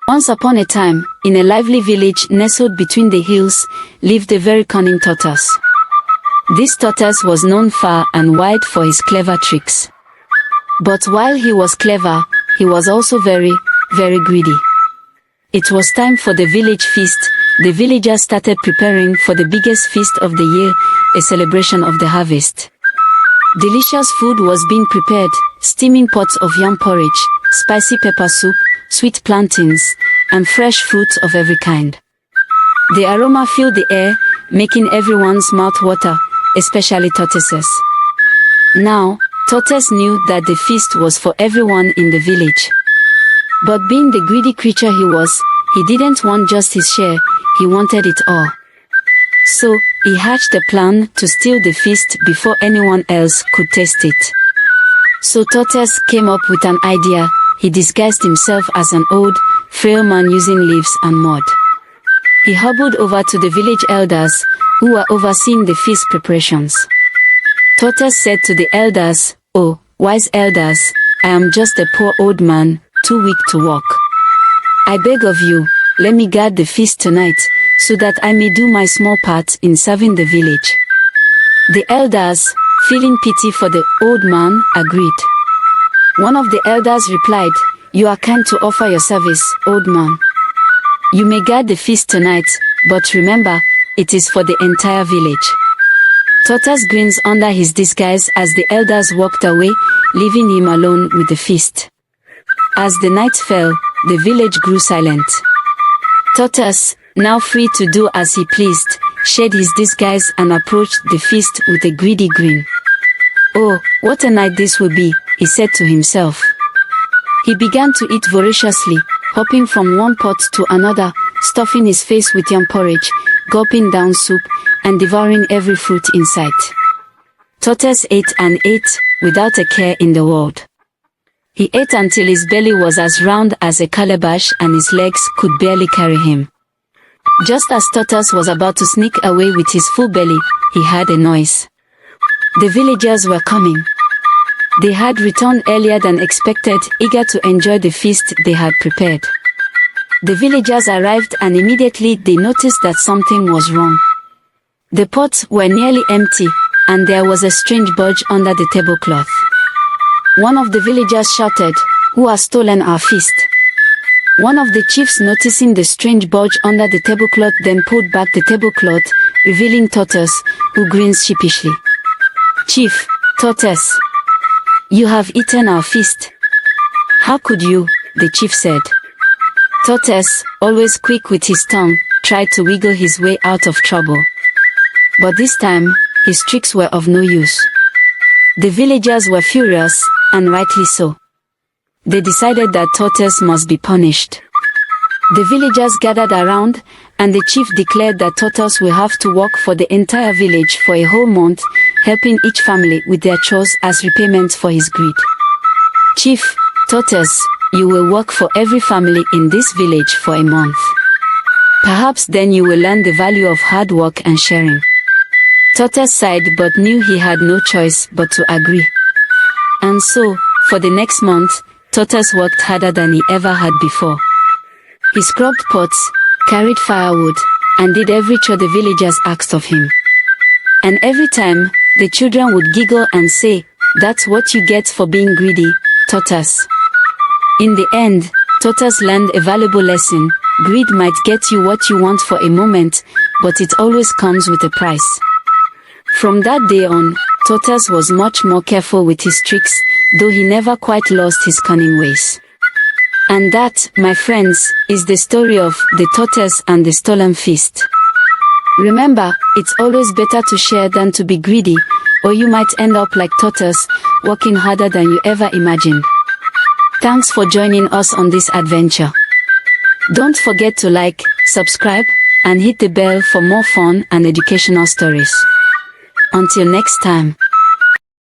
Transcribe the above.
Once upon a time, in a lively village nestled between the hills, lived a very cunning tortoise. This tortoise was known far and wide for his clever tricks. But while he was clever, he was also very, very greedy. It was time for the village feast. The villagers started preparing for the biggest feast of the year, a celebration of the harvest. Delicious food was being prepared, steaming pots of yam porridge, spicy pepper soup, sweet plantains, and fresh fruits of every kind. The aroma filled the air, making everyone's mouth water, especially tortoises. Now, Tortoise knew that the feast was for everyone in the village. But being the greedy creature he was, he didn't want just his share, he wanted it all. So, he hatched a plan to steal the feast before anyone else could taste it. So Tortoise came up with an idea. He disguised himself as an old, frail man using leaves and mud. He hobbled over to the village elders, who were overseeing the feast preparations. Tortoise said to the elders, "Oh, wise elders, I am just a poor old man, too weak to walk. I beg of you, let me guard the feast tonight, so that I may do my small part in serving the village." The elders, feeling pity for the old man, agreed. One of the elders replied, "You are kind to offer your service, old man. You may guard the feast tonight, but remember, it is for the entire village." Tortoise grins under his disguise as the elders walked away, leaving him alone with the feast. As the night fell, the village grew silent. Tortoise, now free to do as he pleased, shed his disguise and approached the feast with a greedy grin. "Oh, what a night this will be," he said to himself. He began to eat voraciously, hopping from one pot to another, stuffing his face with yam porridge, gulping down soup, and devouring every fruit in sight. Tortoise ate and ate, without a care in the world. He ate until his belly was as round as a calabash and his legs could barely carry him. Just as Tortoise was about to sneak away with his full belly, he heard a noise. The villagers were coming. They had returned earlier than expected, eager to enjoy the feast they had prepared. The villagers arrived and immediately they noticed that something was wrong. The pots were nearly empty, and there was a strange bulge under the tablecloth. One of the villagers shouted, "Who has stolen our feast?" One of the chiefs, noticing the strange bulge under the tablecloth, then pulled back the tablecloth, revealing Tortoise, who grins sheepishly. "Chief, Tortoise, you have eaten our feast." "How could you?" the chief said. Tortoise, always quick with his tongue, tried to wiggle his way out of trouble. But this time, his tricks were of no use. The villagers were furious, and rightly so. They decided that Tortoise must be punished. The villagers gathered around, and the chief declared that Tortoise will have to work for the entire village for a whole month, helping each family with their chores as repayment for his greed. "Chief, Tortoise, you will work for every family in this village for a month. Perhaps then you will learn the value of hard work and sharing." Tortoise sighed but knew he had no choice but to agree. And so, for the next month, Tortoise worked harder than he ever had before. He scrubbed pots, carried firewood, and did every chore the villagers asked of him. And every time, the children would giggle and say, "That's what you get for being greedy, Tortoise." In the end, Tortoise learned a valuable lesson. Greed might get you what you want for a moment, but it always comes with a price. From that day on, Tortoise was much more careful with his tricks, though he never quite lost his cunning ways. And that, my friends, is the story of the tortoise and the stolen feast. Remember, it's always better to share than to be greedy, or you might end up like Tortoise, working harder than you ever imagined. Thanks for joining us on this adventure. Don't forget to like, subscribe, and hit the bell for more fun and educational stories. Until next time.